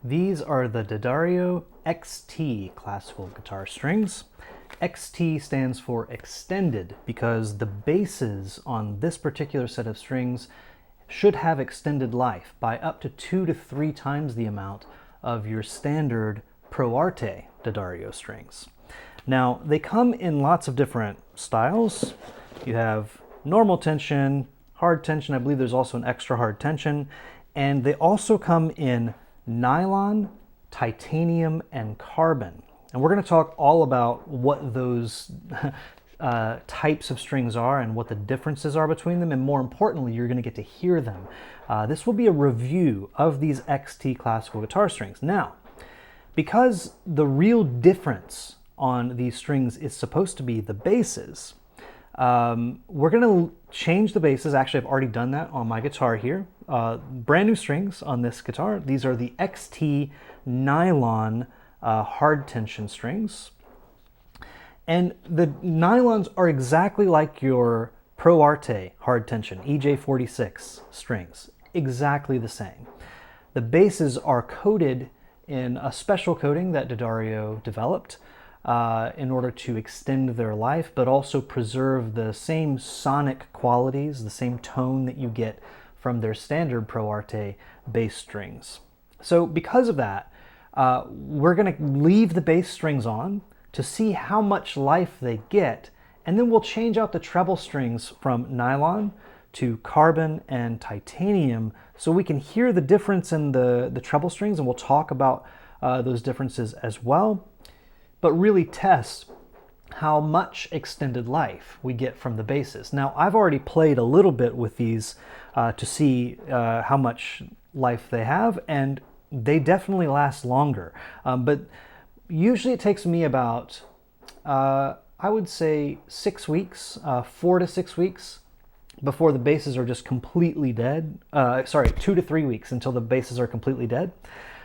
These are the D'Addario XT classical guitar strings. XT stands for extended because the basses on this particular set of strings should have extended life by up to 2 to 3 times the amount of your standard Pro Arte D'Addario strings. Now, they come in lots of different styles. You have normal tension, hard tension, I believe there's also an extra hard tension, and they also come in nylon, titanium, and carbon. And we're going to talk all about what those types of strings are and what the differences are between them, and more importantly, you're going to get to hear them. This will be a review of these XT classical guitar strings. Now, because the real difference on these strings is supposed to be the basses, we're going to change the basses. Actually, I've already done that on my guitar here. Brand new strings on this guitar. These are the XT nylon hard tension strings. And the nylons are exactly like your Pro Arte hard tension, EJ46 strings. Exactly the same. The basses are coated in a special coating that D'Addario developed in order to extend their life, but also preserve the same sonic qualities, the same tone that you get from their standard Pro Arte bass strings. So because of that, we're going to leave the bass strings on to see how much life they get, and then we'll change out the treble strings from nylon to carbon and titanium so we can hear the difference in the treble strings, and we'll talk about those differences as well, but really test how much extended life we get from the basses. Now, I've already played a little bit with these to see how much life they have, and they definitely last longer. But usually it takes me about, I would say 6 weeks, 4 to 6 weeks before the basses are just completely dead. 2 to 3 weeks until the basses are completely dead.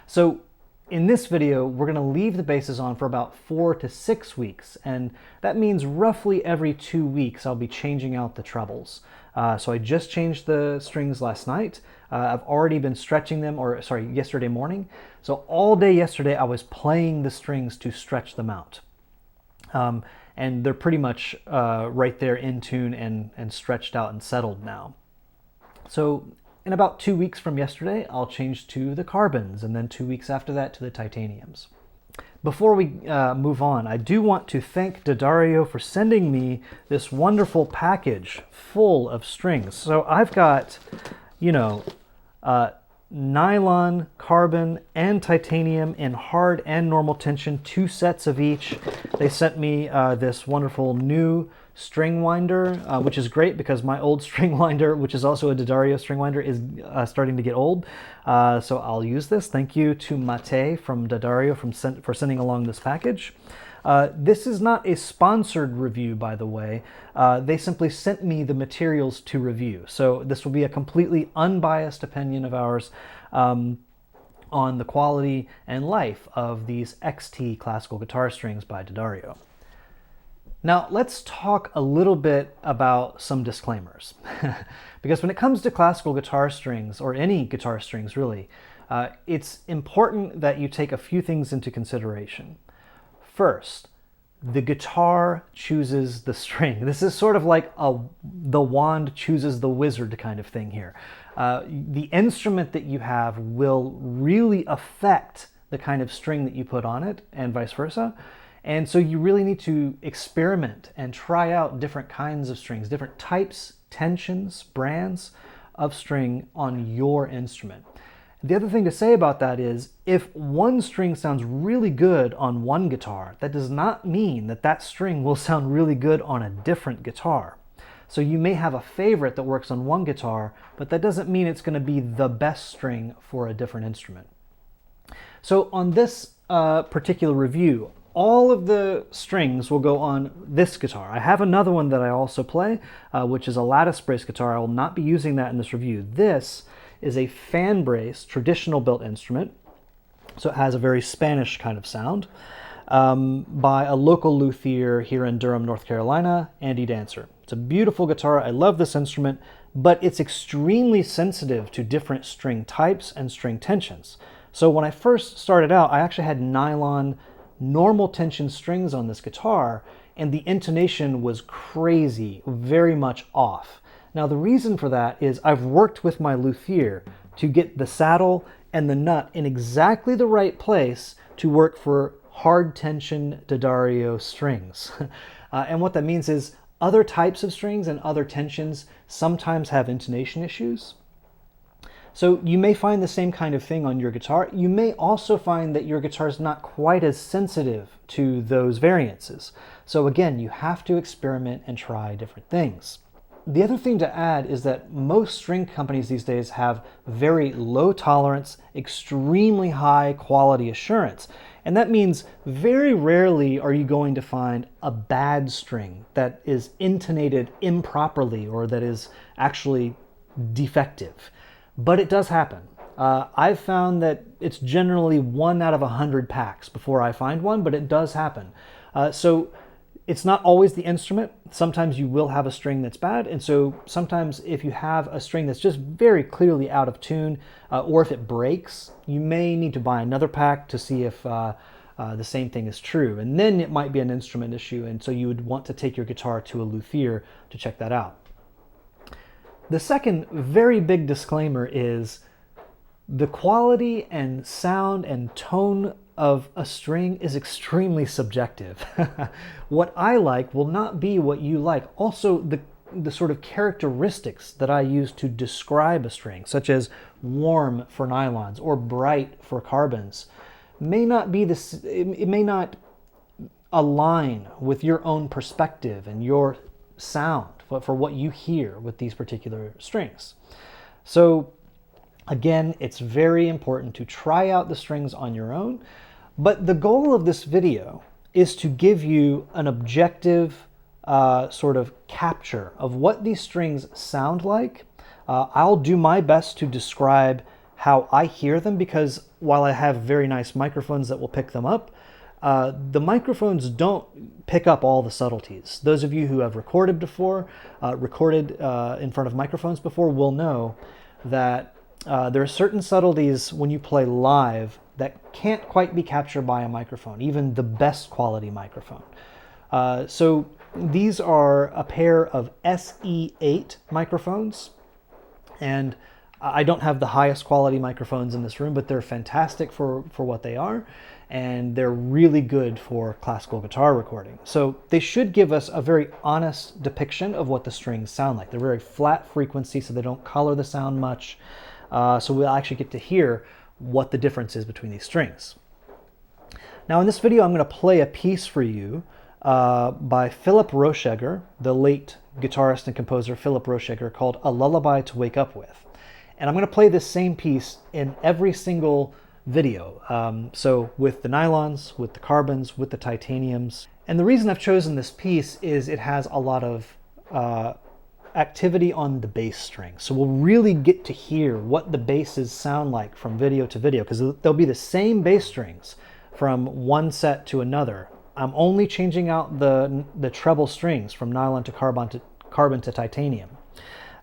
So in this video, we're going to leave the basses on for about 4 to 6 weeks, and that means roughly every 2 weeks I'll be changing out the trebles. So I just changed the strings last night. I've already been stretching them, yesterday morning. So all day yesterday I was playing the strings to stretch them out. And they're pretty much right there in tune and stretched out and settled now. So in about 2 weeks from yesterday, I'll change to the carbons, and then 2 weeks after that to the titaniums. Before we move on, I do want to thank D'Addario for sending me this wonderful package full of strings. So I've got, nylon, carbon, and titanium in hard and normal tension, 2 sets of each. They sent me this wonderful new string winder, which is great because my old string winder, which is also a D'Addario string winder, is starting to get old. So I'll use this. Thank you to Mate from D'Addario for sending along this package. This is not a sponsored review, by the way. They simply sent me the materials to review. So this will be a completely unbiased opinion of ours on the quality and life of these XT classical guitar strings by D'Addario. Now, let's talk a little bit about some disclaimers. Because when it comes to classical guitar strings, or any guitar strings really, it's important that you take a few things into consideration. First, the guitar chooses the string. This is sort of like the wand chooses the wizard kind of thing here. The instrument that you have will really affect the kind of string that you put on it, and vice versa. And so you really need to experiment and try out different kinds of strings, different types, tensions, brands of string on your instrument. The other thing to say about that is, if one string sounds really good on one guitar, that does not mean that that string will sound really good on a different guitar. So you may have a favorite that works on one guitar, but that doesn't mean it's going to be the best string for a different instrument. So on this particular review, all of the strings will go on this guitar. I have another one that I also play, which is a lattice brace guitar. I will not be using that in this review. This is a fan brace, traditional built instrument. So it has a very Spanish kind of sound, by a local luthier here in Durham, North Carolina, Andy Dancer. It's a beautiful guitar. I love this instrument, but it's extremely sensitive to different string types and string tensions. So when I first started out, I actually had nylon normal tension strings on this guitar, and the intonation was crazy, very much off. Now the reason for that is I've worked with my luthier to get the saddle and the nut in exactly the right place to work for hard tension D'Addario strings. And what that means is other types of strings and other tensions sometimes have intonation issues. So you may find the same kind of thing on your guitar. You may also find that your guitar is not quite as sensitive to those variances. So again, you have to experiment and try different things. The other thing to add is that most string companies these days have very low tolerance, extremely high quality assurance. And that means very rarely are you going to find a bad string that is intonated improperly or that is actually defective. But it does happen. I've found that it's generally 1 out of 100 packs before I find one, but it does happen. So it's not always the instrument. Sometimes you will have a string that's bad, and so sometimes if you have a string that's just very clearly out of tune, or if it breaks, you may need to buy another pack to see if the same thing is true. And then it might be an instrument issue, and so you would want to take your guitar to a luthier to check that out. The second very big disclaimer is the quality and sound and tone of a string is extremely subjective. What I like will not be what you like. Also, the sort of characteristics that I use to describe a string, such as warm for nylons or bright for carbons, may not be this. It may not align with your own perspective and your sound for what you hear with these particular strings. So again, it's very important to try out the strings on your own, but the goal of this video is to give you an objective sort of capture of what these strings sound like. I'll do my best to describe how I hear them, because while I have very nice microphones that will pick them up, the microphones don't pick up all the subtleties. Those of you who have recorded before, in front of microphones before, will know that there are certain subtleties when you play live that can't quite be captured by a microphone, even the best quality microphone. So these are a pair of SE8 microphones, and I don't have the highest quality microphones in this room, but they're fantastic for what they are, and they're really good for classical guitar recording. So they should give us a very honest depiction of what the strings sound like. They're very flat frequency, so they don't color the sound much. So we'll actually get to hear what the difference is between these strings. Now in this video, I'm going to play a piece for you by Philip Rosheger, the late guitarist and composer Philip Rosheger, called A Lullaby to Wake Up With. And I'm going to play this same piece in every single video. So with the nylons, with the carbons, with the titaniums. And the reason I've chosen this piece is it has a lot of activity on the bass string. So we'll really get to hear what the basses sound like from video to video, because they'll be the same bass strings from one set to another. I'm only changing out the treble strings from nylon to carbon to titanium.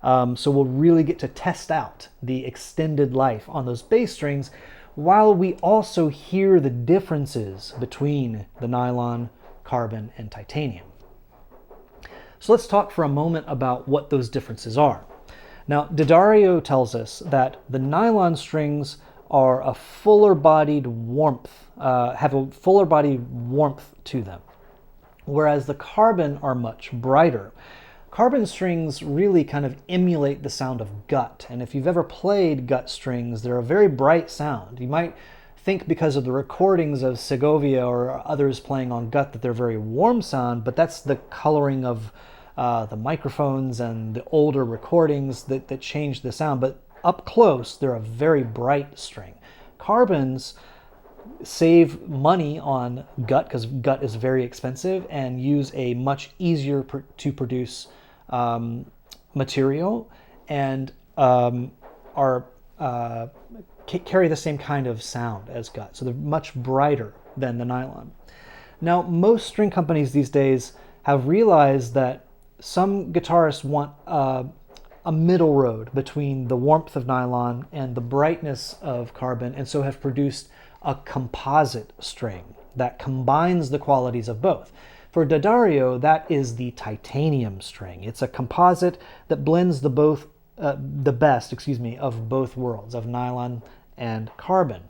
So we'll really get to test out the extended life on those bass strings, while we also hear the differences between the nylon, carbon, and titanium. So let's talk for a moment about what those differences are. Now, D'Addario tells us that the nylon strings are a fuller bodied warmth, have a fuller bodied warmth to them, whereas the carbon are much brighter. Carbon strings really kind of emulate the sound of gut, and if you've ever played gut strings, they're a very bright sound. You might think because of the recordings of Segovia or others playing on gut that they're very warm sound, but that's the coloring of the microphones and the older recordings that change the sound. But up close, they're a very bright string. Carbons save money on gut, because gut is very expensive, and use a much easier to produce material, and carry the same kind of sound as gut. So they're much brighter than the nylon. Now, most string companies these days have realized that some guitarists want a middle road between the warmth of nylon and the brightness of carbon, and so have produced a composite string that combines the qualities of both. For D'Addario, that is the titanium string. It's a composite that blends the best of both worlds, of nylon and carbon.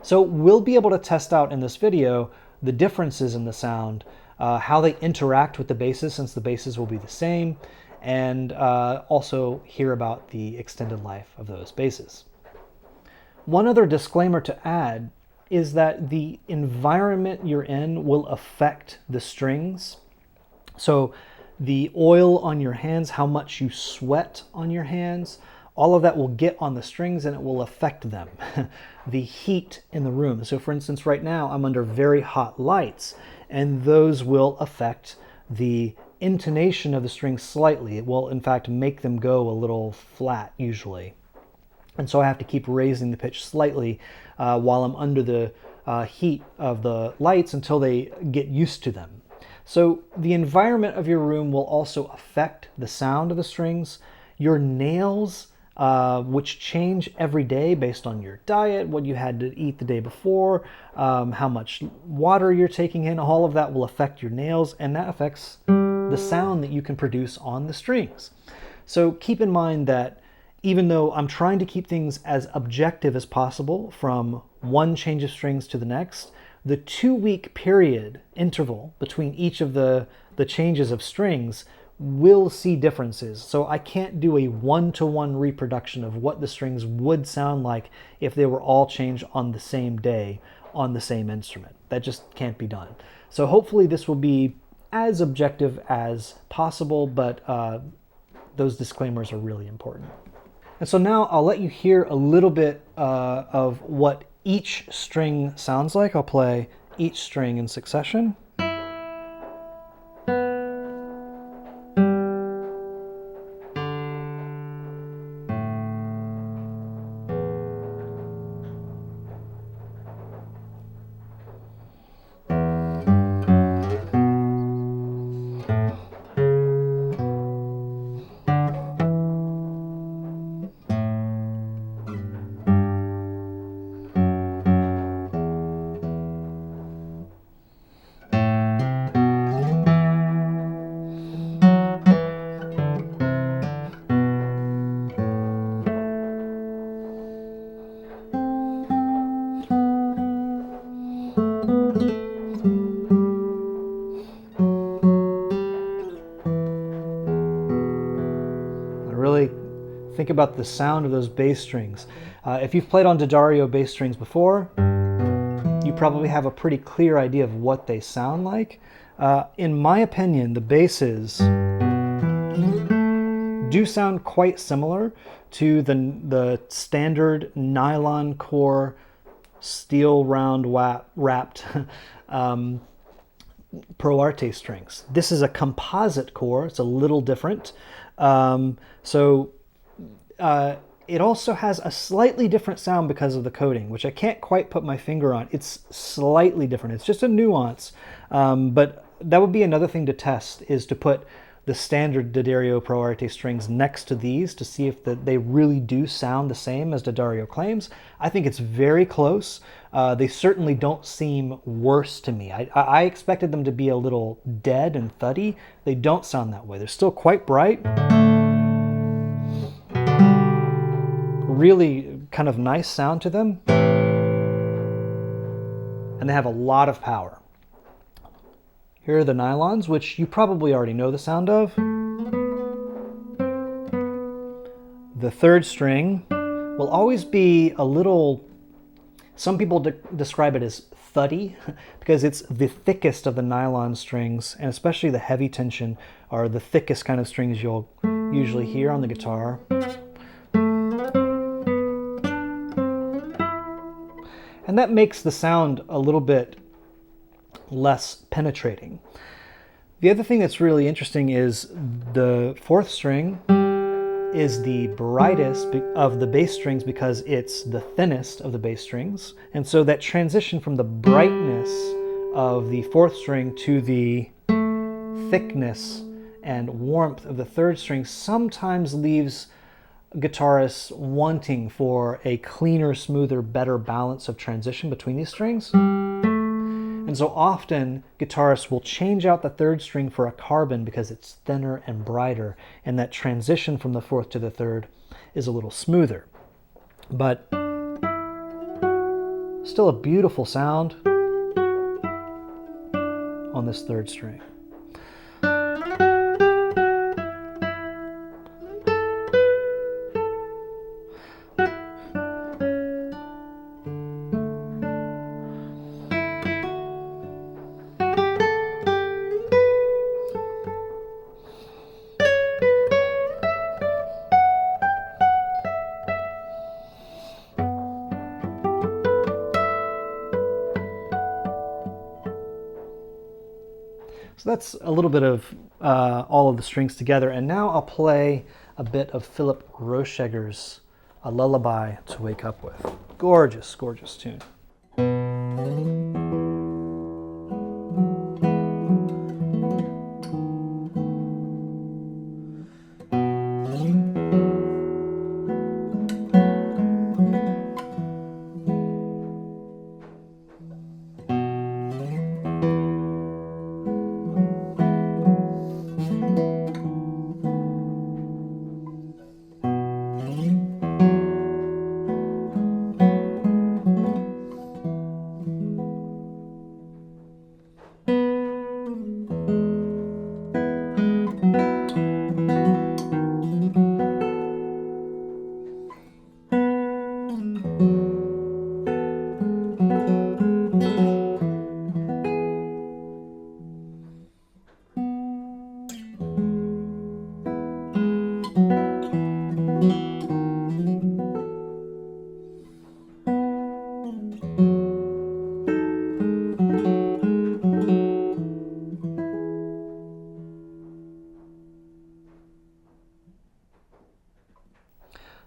So we'll be able to test out in this video the differences in the sound, how they interact with the bases, since the bases will be the same, and also hear about the extended life of those bases. One other disclaimer to add is that the environment you're in will affect the strings. So the oil on your hands, how much you sweat on your hands, all of that will get on the strings and it will affect them. The heat in the room. So for instance, right now I'm under very hot lights, and those will affect the intonation of the strings slightly. It will in fact make them go a little flat usually. And so I have to keep raising the pitch slightly while I'm under the heat of the lights until they get used to them. So the environment of your room will also affect the sound of the strings. Your nails, which change every day based on your diet, what you had to eat the day before, how much water you're taking in, all of that will affect your nails, and that affects the sound that you can produce on the strings. So keep in mind that even though I'm trying to keep things as objective as possible from one change of strings to the next, the 2-week period interval between each of the changes of strings will see differences. So I can't do a one-to-one reproduction of what the strings would sound like if they were all changed on the same day on the same instrument. That just can't be done. So hopefully this will be as objective as possible, but those disclaimers are really important. And so now I'll let you hear a little bit of what each string sounds like. I'll play each string in succession. Think about the sound of those bass strings. If you've played on D'Addario bass strings before, you probably have a pretty clear idea of what they sound like. In my opinion, the basses do sound quite similar to the standard nylon-core steel round wrapped Pro Arte strings. This is a composite core. It's a little different. It also has a slightly different sound because of the coating, which I can't quite put my finger on. It's slightly different. It's just a nuance. But that would be another thing to test, is to put the standard D'Addario Pro Arte strings next to these to see if they really do sound the same as D'Addario claims. I think it's very close. They certainly don't seem worse to me. I expected them to be a little dead and thuddy. They don't sound that way. They're still quite bright. Really kind of nice sound to them. And they have a lot of power. Here are the nylons, which you probably already know the sound of. The third string will always be a little, some people describe it as thuddy, because it's the thickest of the nylon strings, and especially the heavy tension are the thickest kind of strings you'll usually hear on the guitar. And that makes the sound a little bit less penetrating. The other thing that's really interesting is the fourth string is the brightest of the bass strings because it's the thinnest of the bass strings. And so that transition from the brightness of the fourth string to the thickness and warmth of the third string sometimes leaves guitarists wanting for a cleaner, smoother, better balance of transition between these strings. And so often guitarists will change out the third string for a carbon because it's thinner and brighter, and that transition from the fourth to the third is a little smoother. But still a beautiful sound on this third string. So that's a little bit of all of the strings together, and now I'll play a bit of Philip Rosheger's A Lullaby to Wake Up With. Gorgeous, gorgeous tune.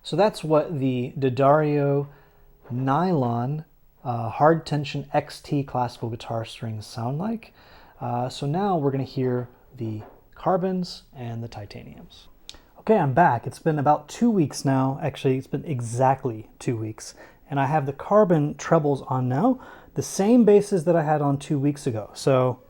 So that's what the D'Addario nylon hard tension XT classical guitar strings sound like. So now we're going to hear the carbons and the titaniums. Okay, I'm back. It's been about 2 weeks now. Actually, it's been exactly 2 weeks. And I have the carbon trebles on now, the same basses that I had on 2 weeks ago. So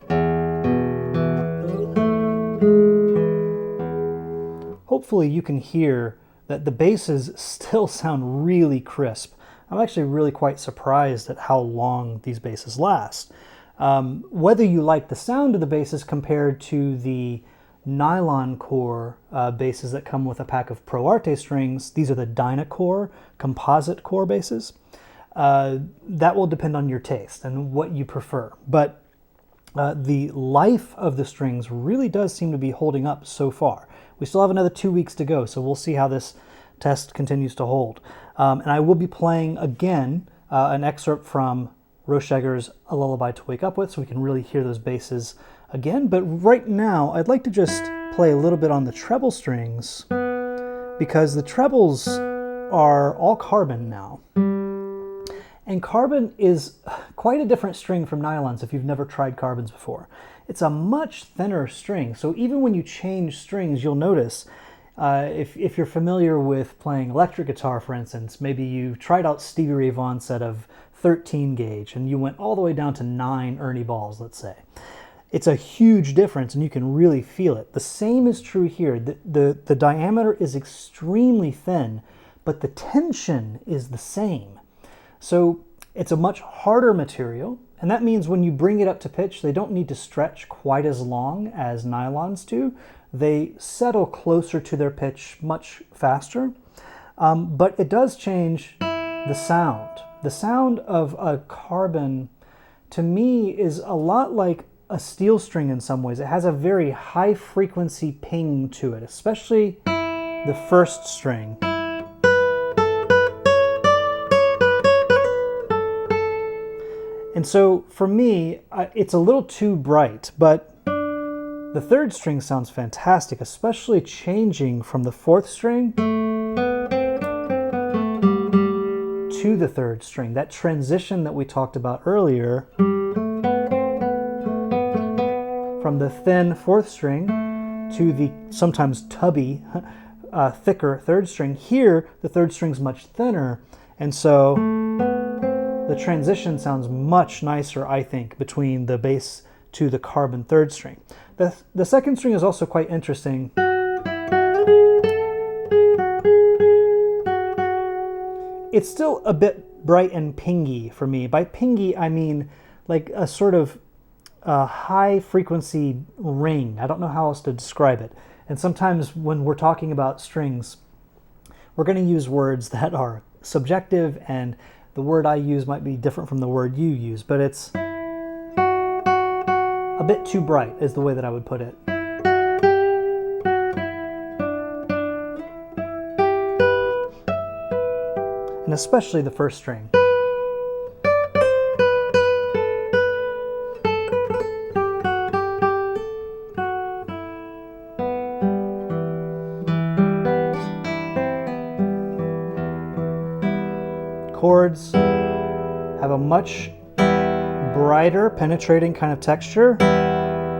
hopefully you can hear that the basses still sound really crisp. I'm actually really quite surprised at how long these basses last. Whether you like the sound of the basses compared to the nylon-core basses that come with a pack of Pro Arte strings, these are the Dyna-core, composite core basses, that will depend on your taste and what you prefer. But the life of the strings really does seem to be holding up so far. We still have another 2 weeks to go, so we'll see how this test continues to hold. And I will be playing again an excerpt from Rosheger's A Lullaby to Wake Up With, so we can really hear those basses again. But right now, I'd like to just play a little bit on the treble strings, because the trebles are all carbon now. And carbon is quite a different string from nylons if you've never tried carbons before. It's a much thinner string, so even when you change strings, you'll notice, if you're familiar with playing electric guitar, for instance, maybe you tried out Stevie Ray Vaughan's set of 13 gauge and you went all the way down to 9 Ernie balls, let's say. It's a huge difference and you can really feel it. The same is true here. The diameter is extremely thin, but the tension is the same. So it's a much harder material, and that means when you bring it up to pitch, they don't need to stretch quite as long as nylons do. They settle closer to their pitch much faster, but it does change the sound. The sound of a carbon, to me, is a lot like a steel string in some ways. It has a very high frequency ping to it, especially the first string. And so for me, it's a little too bright, but the third string sounds fantastic, especially changing from the fourth string to the third string. That transition that we talked about earlier from the thin fourth string to the sometimes tubby, thicker third string. Here, the third string's much thinner, and so the transition sounds much nicer, I think, between the bass to the carbon third string. The second string is also quite interesting. It's still a bit bright and pingy for me. By pingy, I mean like a sort of high frequency ring. I don't know how else to describe it. And sometimes when we're talking about strings, we're going to use words that are subjective, and the word I use might be different from the word you use, but it's a bit too bright is the way that I would put it. And especially the first string. Chords have a much brighter, penetrating kind of texture.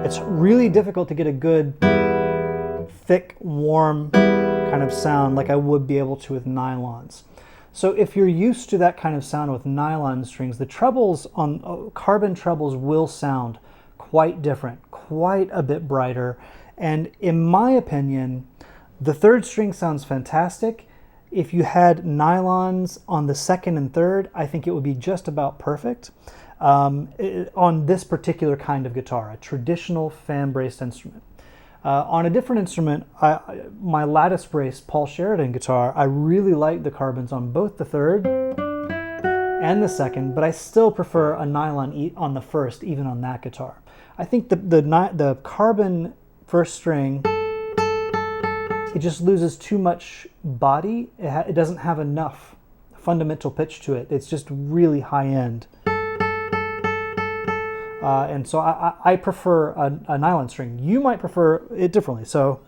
It's really difficult to get a good, thick, warm kind of sound like I would be able to with nylons. So if you're used to that kind of sound with nylon strings, the trebles on carbon trebles will sound quite different, quite a bit brighter. And in my opinion, the third string sounds fantastic. If you had nylons on the second and third, I think it would be just about perfect on this particular kind of guitar, a traditional fan-braced instrument. On a different instrument, my lattice brace Paul Sheridan guitar, I really like the carbons on both the third and the second, but I still prefer a nylon on the first, even on that guitar. I think the carbon first string, it just loses too much body. It doesn't have enough fundamental pitch to it. It's just really high end. And so I prefer a nylon string. You might prefer it differently. So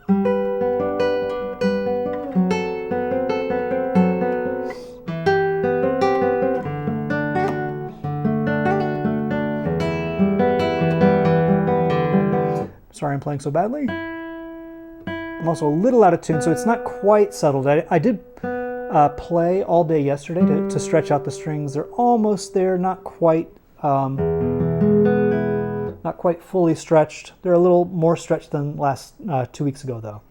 sorry I'm playing so badly. I'm also a little out of tune, so it's not quite settled. I did play all day yesterday to stretch out the strings. They're almost there, not quite fully stretched. They're a little more stretched than last 2 weeks ago, though.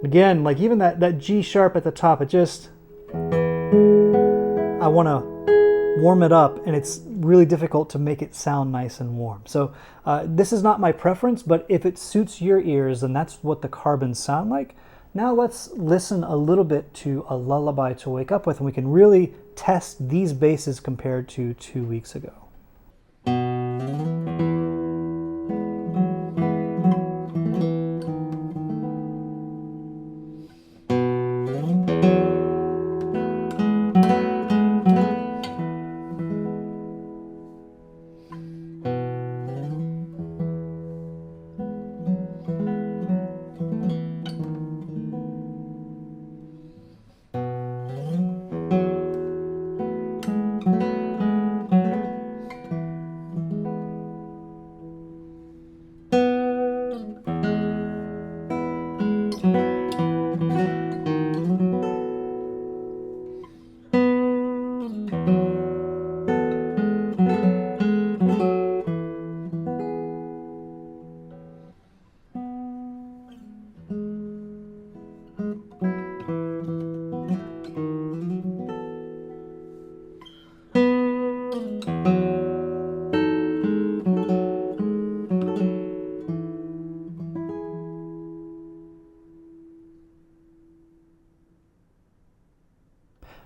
Again, like even that G sharp at the top, it just, I want to warm it up, and it's really difficult to make it sound nice and warm. So this is not my preference, but if it suits your ears, then that's what the carbons sound like. Now let's listen a little bit to a Lullaby to Wake Up With, and we can really test these basses compared to 2 weeks ago.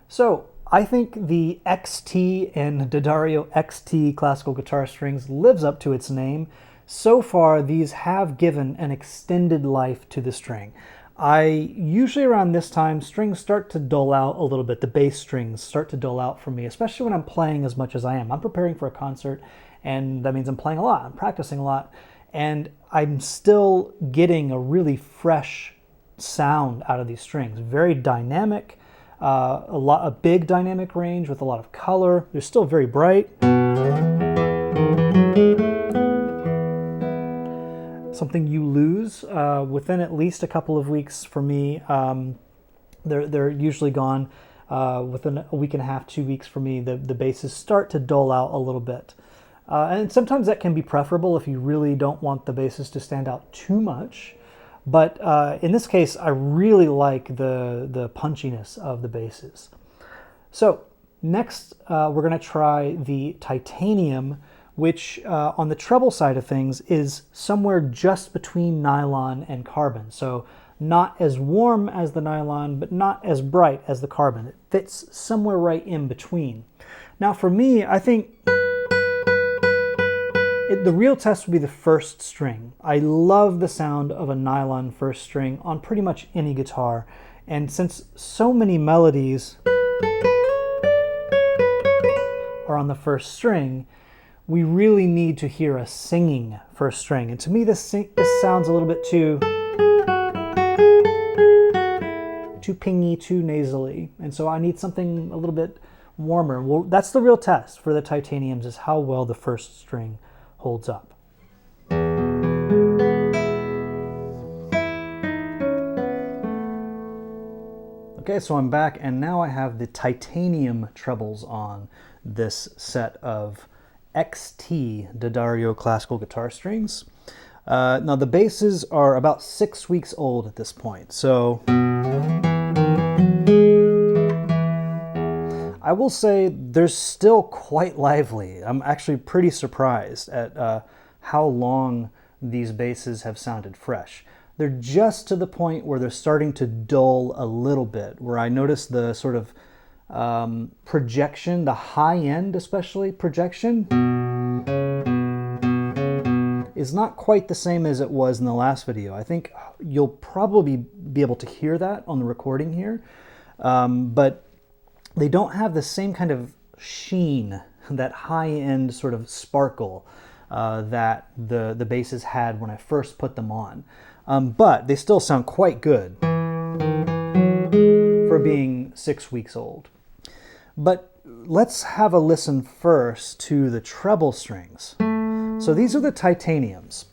So I think the XT and D'Addario XT classical guitar strings lives up to its name. So far, these have given an extended life to the string. Usually around this time, strings start to dull out a little bit. The bass strings start to dull out for me, especially when I'm playing as much as I am. I'm preparing for a concert, and that means I'm playing a lot. I'm practicing a lot, and I'm still getting a really fresh sound out of these strings. Very dynamic, a big dynamic range with a lot of color. They're still very bright. Something you lose within at least a couple of weeks for me. They're usually gone within a week and a half, 2 weeks for me. The basses start to dull out a little bit. And sometimes that can be preferable if you really don't want the basses to stand out too much. But in this case, I really like the punchiness of the basses. So next, we're going to try the titanium, which on the treble side of things is somewhere just between nylon and carbon. So not as warm as the nylon, but not as bright as the carbon. It fits somewhere right in between. Now for me, I think the real test would be the first string. I love the sound of a nylon first string on pretty much any guitar. And since so many melodies are on the first string, we really need to hear a singing first string. And to me, this sounds a little bit too pingy, too nasally. And so I need something a little bit warmer. Well, that's the real test for the titaniums, is how well the first string holds up. Okay, so I'm back, and now I have the titanium trebles on this set of XT D'Addario classical guitar strings. Now the basses are about 6 weeks old at this point, so I will say they're still quite lively. I'm actually pretty surprised at how long these basses have sounded fresh. They're just to the point where they're starting to dull a little bit, where I notice the sort of projection, the high end especially projection, is not quite the same as it was in the last video. I think you'll probably be able to hear that on the recording here, but they don't have the same kind of sheen, that high end sort of sparkle that the basses had when I first put them on. But they still sound quite good for being 6 weeks old. But let's have a listen first to the treble strings. So these are the titaniums.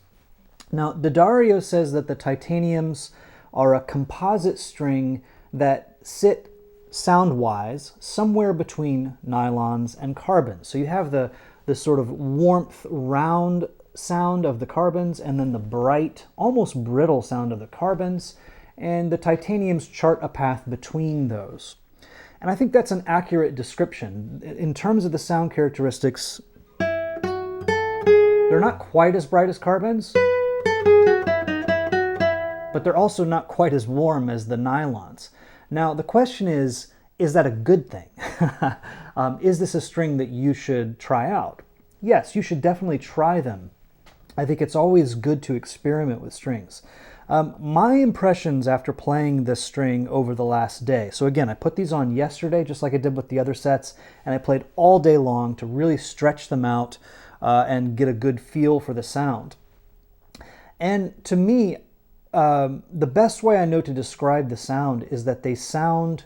Now, D'Addario says that the titaniums are a composite string that sit sound-wise somewhere between nylons and carbons. So you have the sort of warmth, round sound of the carbons, and then the bright, almost brittle sound of the carbons, and the titaniums chart a path between those. And I think that's an accurate description. In terms of the sound characteristics, they're not quite as bright as carbons, but they're also not quite as warm as the nylons. Now, the question is that a good thing? Is this a string that you should try out? Yes, you should definitely try them. I think it's always good to experiment with strings. My impressions after playing this string over the last day. So again, I put these on yesterday, just like I did with the other sets, and I played all day long to really stretch them out and get a good feel for the sound. And to me, the best way I know to describe the sound is that they sound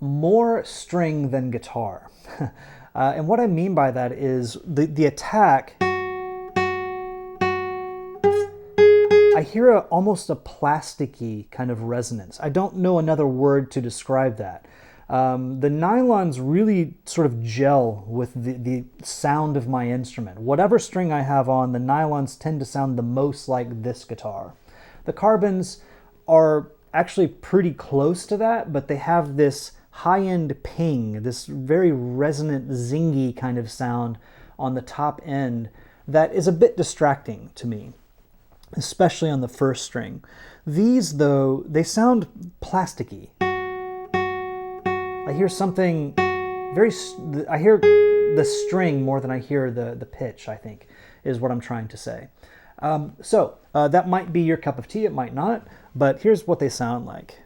more string than guitar. And what I mean by that is the attack, I hear almost a plasticky kind of resonance. I don't know another word to describe that. The nylons really sort of gel with the sound of my instrument. Whatever string I have on, the nylons tend to sound the most like this guitar. The carbons are actually pretty close to that, but they have this high-end ping, this very resonant, zingy kind of sound on the top end that is a bit distracting to me, especially on the first string. These, though, they sound plasticky. I hear something I hear the string more than I hear the pitch, I think, is what I'm trying to say. That might be your cup of tea, it might not, but here's what they sound like.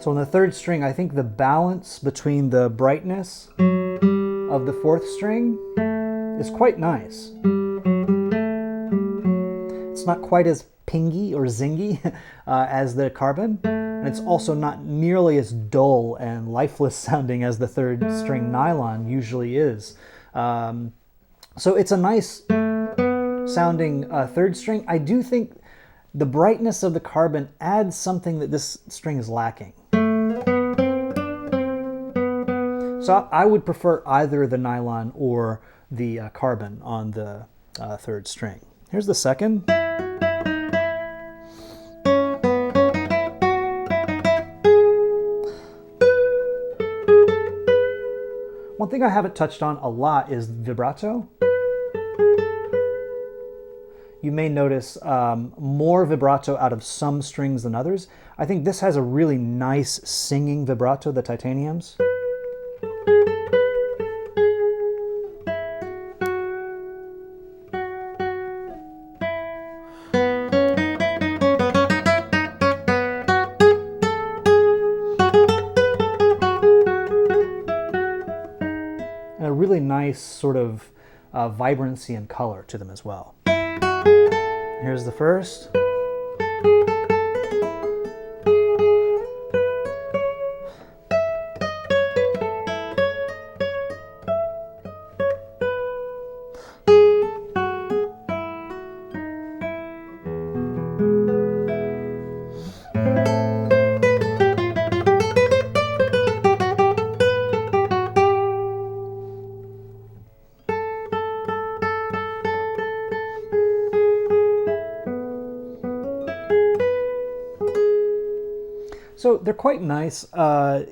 So on the third string, I think the balance between the brightness of the fourth string is quite nice. It's not quite as pingy or zingy as the carbon, and it's also not nearly as dull and lifeless sounding as the third string nylon usually is. So it's a nice sounding third string. I do think the brightness of the carbon adds something that this string is lacking. So I would prefer either the nylon or the carbon on the third string. Here's the second. One thing I haven't touched on a lot is vibrato. You may notice more vibrato out of some strings than others. I think this has a really nice singing vibrato, the titaniums. And a really nice sort of vibrancy and color to them as well. Here's the first. So they're quite nice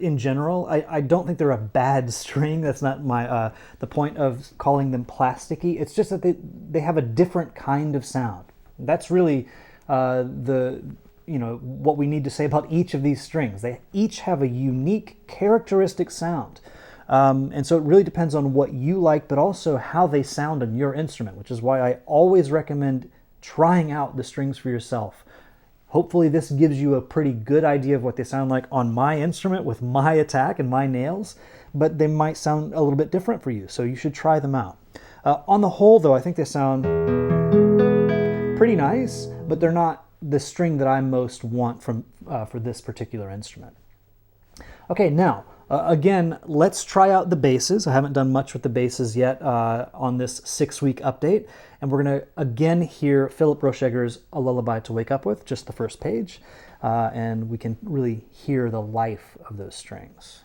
in general. I don't think they're a bad string. That's not my the point of calling them plasticky. It's just that they have a different kind of sound. That's really what we need to say about each of these strings. They each have a unique characteristic sound. And so it really depends on what you like, but also how they sound on your instrument, which is why I always recommend trying out the strings for yourself. Hopefully this gives you a pretty good idea of what they sound like on my instrument with my attack and my nails, but they might sound a little bit different for you, so you should try them out. On the whole, though, I think they sound pretty nice, but they're not the string that I most want for this particular instrument. Okay, now, again, let's try out the basses. I haven't done much with the basses yet on this 6-week update. And we're going to again hear Philip Rosheger's A Lullaby to Wake Up With, just the first page. And we can really hear the life of those strings.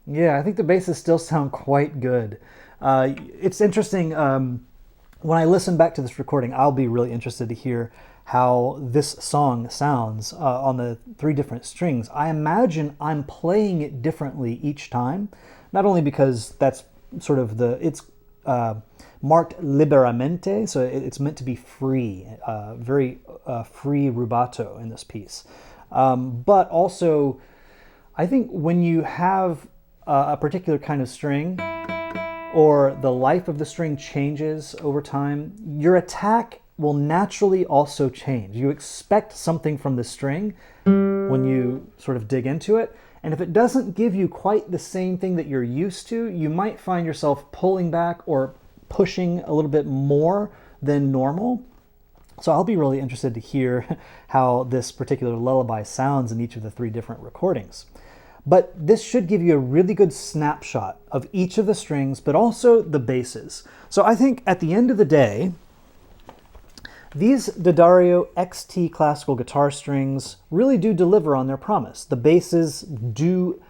Yeah, I think the basses still sound quite good. It's interesting. When I listen back to this recording, I'll be really interested to hear how this song sounds on the three different strings. I imagine I'm playing it differently each time, not only because that's sort of it's marked liberamente, so it's meant to be free, very free rubato in this piece. But also, I think when you have a particular kind of string, or the life of the string changes over time, your attack will naturally also change. You expect something from the string when you sort of dig into it, and if it doesn't give you quite the same thing that you're used to, you might find yourself pulling back or pushing a little bit more than normal. So I'll be really interested to hear how this particular lullaby sounds in each of the three different recordings. But this should give you a really good snapshot of each of the strings, but also the basses. So I think at the end of the day, these D'Addario XT classical guitar strings really do deliver on their promise. The basses do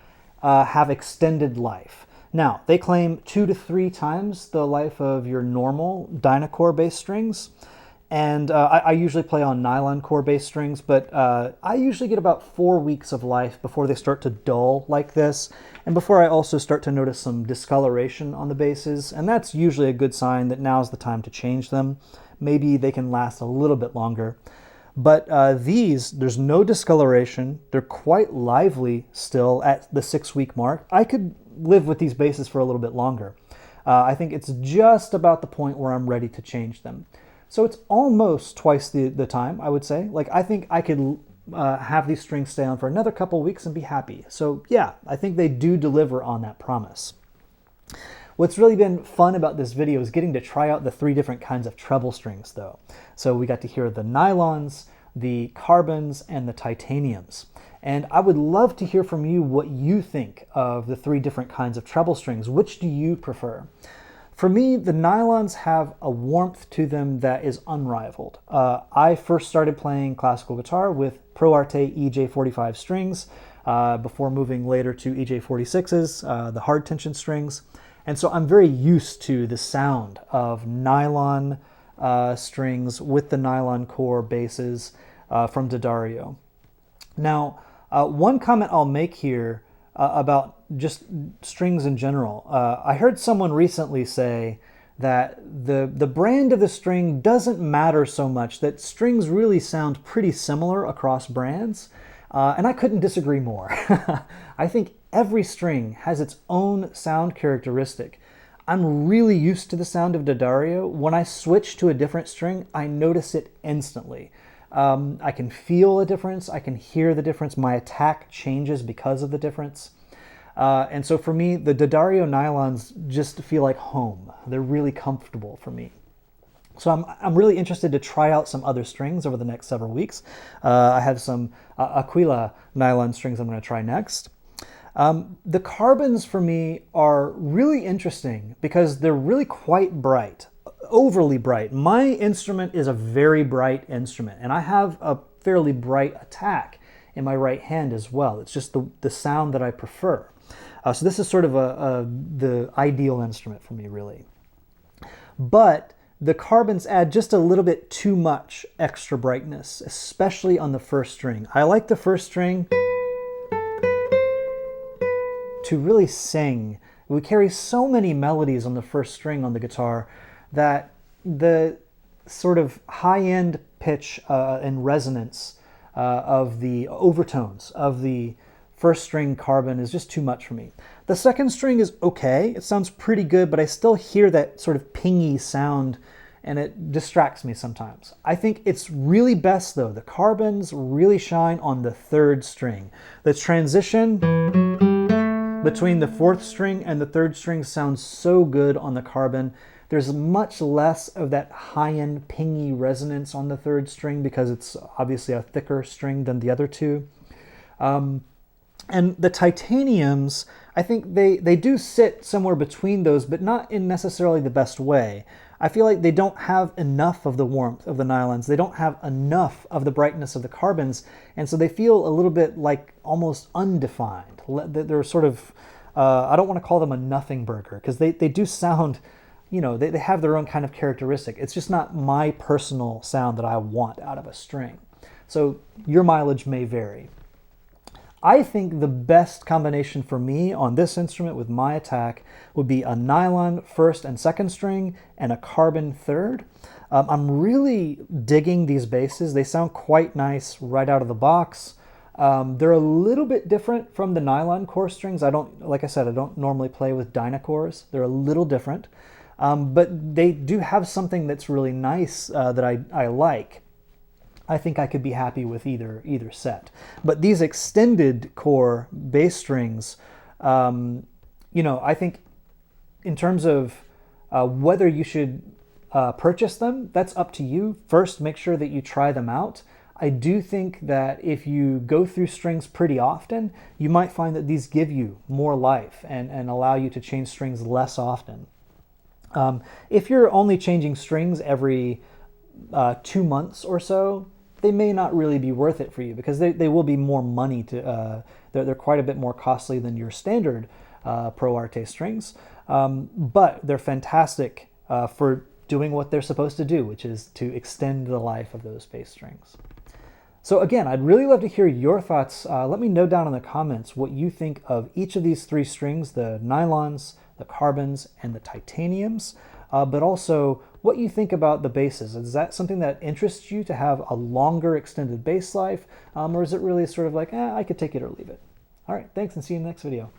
have extended life. Now, they claim 2 to 3 times the life of your normal Dynacore bass strings. And I usually play on nylon-core bass strings, but I usually get about 4 weeks of life before they start to dull like this, and before I also start to notice some discoloration on the basses, and that's usually a good sign that now's the time to change them. Maybe they can last a little bit longer. But there's no discoloration. They're quite lively still at the 6-week mark. I could live with these basses for a little bit longer. I think it's just about the point where I'm ready to change them. So it's almost twice the time, I would say. Like, I think I could have these strings stay on for another couple weeks and be happy. So yeah, I think they do deliver on that promise. What's really been fun about this video is getting to try out the 3 different kinds of treble strings, though. So we got to hear the nylons, the carbons, and the titaniums. And I would love to hear from you what you think of the 3 different kinds of treble strings. Which do you prefer? For me, the nylons have a warmth to them that is unrivaled. I first started playing classical guitar with ProArte EJ45 strings before moving later to EJ46s, the hard tension strings. And so I'm very used to the sound of nylon strings with the nylon-core basses from D'Addario. Now, one comment I'll make here about just strings in general. I heard someone recently say that the brand of the string doesn't matter so much, that strings really sound pretty similar across brands, and I couldn't disagree more. I think every string has its own sound characteristic. I'm really used to the sound of D'Addario. When I switch to a different string, I notice it instantly. I can feel a difference, I can hear the difference, my attack changes because of the difference. And so for me, the D'Addario nylons just feel like home. They're really comfortable for me. So I'm really interested to try out some other strings over the next several weeks. I have some Aquila nylon strings I'm going to try next. The carbons for me are really interesting because they're really quite bright, overly bright. My instrument is a very bright instrument, and I have a fairly bright attack in my right hand as well. It's just the sound that I prefer. So this is sort of the ideal instrument for me, really. But the carbons add just a little bit too much extra brightness, especially on the first string. I like the first string to really sing. We carry so many melodies on the first string on the guitar that the sort of high-end pitch and resonance of the overtones of the first string carbon is just too much for me. The second string is okay. It sounds pretty good, but I still hear that sort of pingy sound, and it distracts me sometimes. I think it's really best, though. The carbons really shine on the third string. The transition between the fourth string and the third string sounds so good on the carbon. There's much less of that high-end pingy resonance on the third string because it's obviously a thicker string than the other two. And the titaniums, I think they do sit somewhere between those, but not in necessarily the best way. I feel like they don't have enough of the warmth of the nylons. They don't have enough of the brightness of the carbons, and so they feel a little bit like almost undefined. They're sort of I don't want to call them a nothing burger because they do sound, you know, they have their own kind of characteristic. It's just not my personal sound that I want out of a string. So your mileage may vary. I think the best combination for me on this instrument with my attack would be a nylon first and second string and a carbon third. I'm really digging these basses. They sound quite nice right out of the box. They're a little bit different from the nylon-core strings. Like I said, I don't normally play with Dynacores. They're a little different, but they do have something that's really nice that I like. I think I could be happy with either set. But these extended core bass strings, you know, I think in terms of whether you should purchase them, that's up to you. First, make sure that you try them out. I do think that if you go through strings pretty often, you might find that these give you more life and allow you to change strings less often. If you're only changing strings every 2 months or so, they may not really be worth it for you because they will be more money to, they're quite a bit more costly than your standard Pro Arte strings, but they're fantastic for doing what they're supposed to do, which is to extend the life of those bass strings. So again, I'd really love to hear your thoughts. Let me know down in the comments what you think of each of these 3 strings, the nylons, the carbons, and the titaniums, but also what you think about the basses. Is that something that interests you to have a longer extended bass life, or is it really sort of like, I could take it or leave it? All right, thanks and see you in the next video.